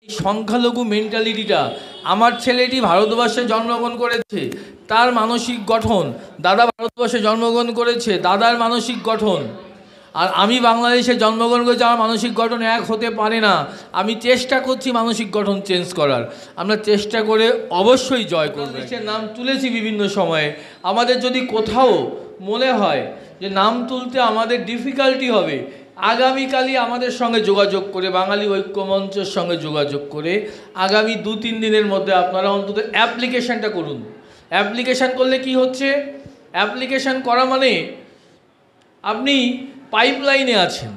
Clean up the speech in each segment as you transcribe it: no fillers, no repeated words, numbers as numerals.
সংখ্যালঘু মেন্টালিটিটা আমার ছেলেটি ভারতবর্ষে জন্মগ্রহণ করেছে, তার মানসিক গঠন, দাদা ভারতবর্ষে জন্মগ্রহণ করেছে, দাদার মানসিক গঠন, আর আমি বাংলাদেশে জন্মগ্রহণ করেছি, আমার মানসিক গঠন এক হতে পারে না। আমি চেষ্টা করছি মানসিক গঠন চেঞ্জ করার, আমরা চেষ্টা করে অবশ্যই জয় করব। সে নাম তুলেছি বিভিন্ন সময়ে, আমাদের যদি কোথাও মনে হয় যে নাম তুলতে আমাদের ডিফিকাল্টি হবে, আগামীকালই আমাদের সঙ্গে যোগাযোগ করে, বাঙালি ঐক্যমঞ্চের সঙ্গে যোগাযোগ করে আগামী 2-3 দিনের মধ্যে আপনারা অন্তত অ্যাপ্লিকেশানটা করুন। অ্যাপ্লিকেশান করলে কি হচ্ছে, অ্যাপ্লিকেশান করা মানে আপনি পাইপলাইনে আছেন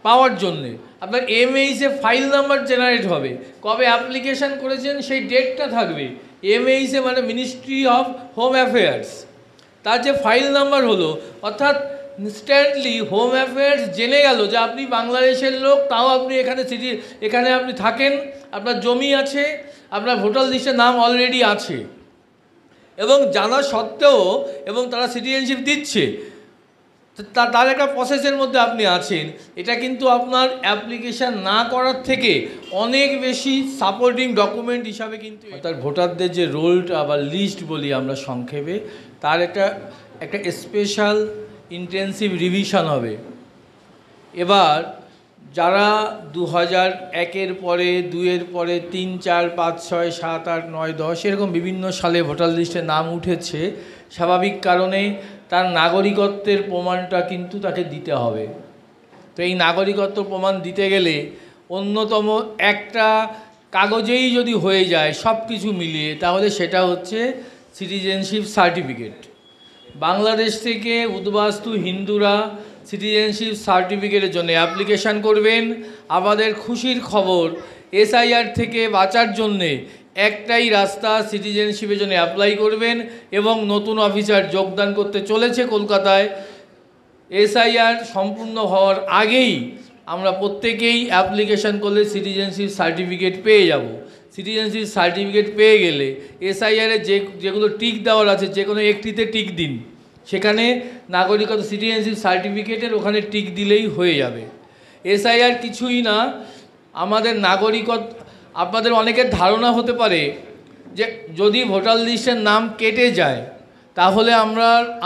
পাওয়ার জন্যে, আপনার এমএইচে ফাইল নাম্বার জেনারেট হবে, কবে অ্যাপ্লিকেশান করেছেন সেই ডেটটা থাকবে। এমএইচে মানে মিনিস্ট্রি অফ হোম অ্যাফেয়ার্স, তার যে ফাইল নাম্বার হলো, অর্থাৎ ইনস্ট্যান্টলি হোম অ্যাফেয়ার্স জেনে গেল যে আপনি বাংলাদেশের লোক, তাও আপনি এখানে আপনি থাকেন, আপনার জমি আছে, আপনার ভোটার লিস্টে নাম অলরেডি আছে, এবং জানা সত্ত্বেও এবং তারা সিটিজেনশিপ দিচ্ছে, তার একটা প্রসেসের মধ্যে আপনি আছেন। এটা কিন্তু আপনার অ্যাপ্লিকেশান না করার থেকে অনেক বেশি সাপোর্টিং ডকুমেন্ট হিসাবে কিন্তু, অর্থাৎ ভোটারদের যে রোলটা বা লিস্ট বলি আমরা সংক্ষেপে, তার একটা স্পেশাল ইন্টেন্সিভ রিভিশন হবে। এবার যারা 2001-এর পরে, 2-এর পরে, 3, 4, 5, 6, 7, 8, 9, 10 এরকম বিভিন্ন সালে ভোটার লিস্টে নাম উঠেছে, স্বাভাবিক কারণে তার নাগরিকত্বের প্রমাণটা কিন্তু তাকে দিতে হবে। তো এই নাগরিকত্ব প্রমাণ দিতে গেলে অন্যতম একটা কাগজেই যদি হয়ে যায় সব কিছু মিলিয়ে, তাহলে সেটা হচ্ছে সিটিজেনশিপ সার্টিফিকেট। বাংলাদেশ থেকে উদ্বাস্তু হিন্দুরা সিটিজেনশিপ সার্টিফিকেটের জন্য অ্যাপ্লিকেশান করবেন। আমাদের খুশির খবর, এসআইআর থেকে বাঁচার জন্যে একটাই রাস্তা, সিটিজেনশিপের জন্য অ্যাপ্লাই করবেন, এবং নতুন অফিসার যোগদান করতে চলেছে কলকাতায়। এসআইআর সম্পূর্ণ হওয়ার আগেই আমরা প্রত্যেকেই অ্যাপ্লিকেশান করলে সিটিজেনশিপ সার্টিফিকেট পেয়ে যাব। সিটিজেনশিপ সার্টিফিকেট পেয়ে গেলে এসআইআরে যেগুলো টিক দেওয়ার আছে, যে কোনো একটিতে টিক দিন, সেখানে নাগরিকত্ব সিটিজেনশিপ সার্টিফিকেটের ওখানে টিক দিলেই হয়ে যাবে। এসআইআর কিছুই না, আমাদের নাগরিকত্ব। আপনাদের অনেকের ধারণা হতে পারে যে যদি ভোটার লিস্টের নাম কেটে যায় তাহলে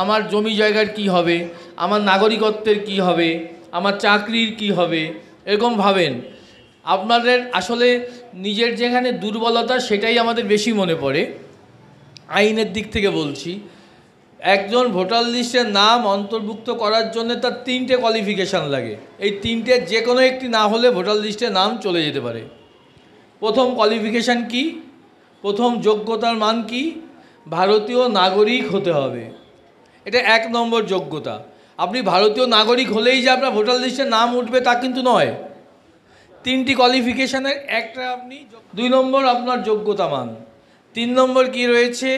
আমার জমি জায়গার কি হবে, আমার নাগরিকত্বের কি হবে, আমার চাকরির কি হবে, এরকম ভাবেন। আপনাদের আসলে নিজের যেখানে দুর্বলতা সেটাই আমাদের বেশি মনে পড়ে। আইনের দিক থেকে বলছি, একজন ভোটার লিস্টের নাম অন্তর্ভুক্ত করার জন্য তার 3টে কোয়ালিফিকেশান লাগে। এই 3টে যে কোনো একটি না হলে ভোটার লিস্টে নাম চলে যেতে পারে। প্রথম কোয়ালিফিকেশান কি, প্রথম যোগ্যতার মান কি, ভারতীয় নাগরিক হতে হবে। এটা 1 নম্বর যোগ্যতা। আপনি ভারতীয় নাগরিক হলেই যে আপনার ভোটার লিস্টে নাম উঠবে তা কিন্তু নয়। 3টি কোয়ালিফিকেশানের একটা আপনি। 2 নম্বর আপনার যোগ্যতা মান। 3 নম্বর কি রয়েছে,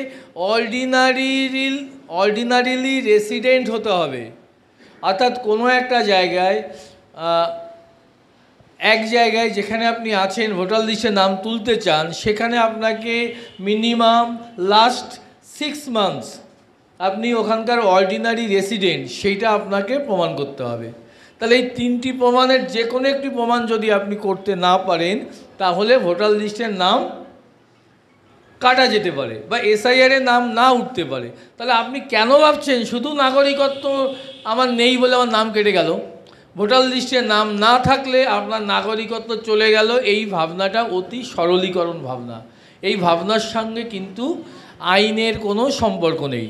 অর্ডিনারিলি রেসিডেন্ট হতে হবে, অর্থাৎ কোনো একটা জায়গায় যেখানে আপনি আছেন, ভোটার লিস্টে নাম তুলতে চান, সেখানে আপনাকে মিনিমাম লাস্ট 6 মান্থস আপনি ওখানকার অর্ডিনারি রেসিডেন্ট, সেইটা আপনাকে প্রমাণ করতে হবে। তাহলে এই 3টি প্রমাণের যে কোনো একটি প্রমাণ যদি আপনি করতে না পারেন, তাহলে ভোটার লিস্টের নাম কাটা যেতে পারে বা এসআইআরে নাম না উঠতে পারে। তাহলে আপনি কেন ভাবছেন শুধু নাগরিকত্ব আমার নেই বলে আমার নাম কেটে গেল? ভোটার লিস্টে নাম না থাকলে আপনার নাগরিকত্ব চলে গেল, এই ভাবনাটা অতি সরলীকরণ ভাবনা। এই ভাবনার সঙ্গে কিন্তু আইনের কোনো সম্পর্ক নেই।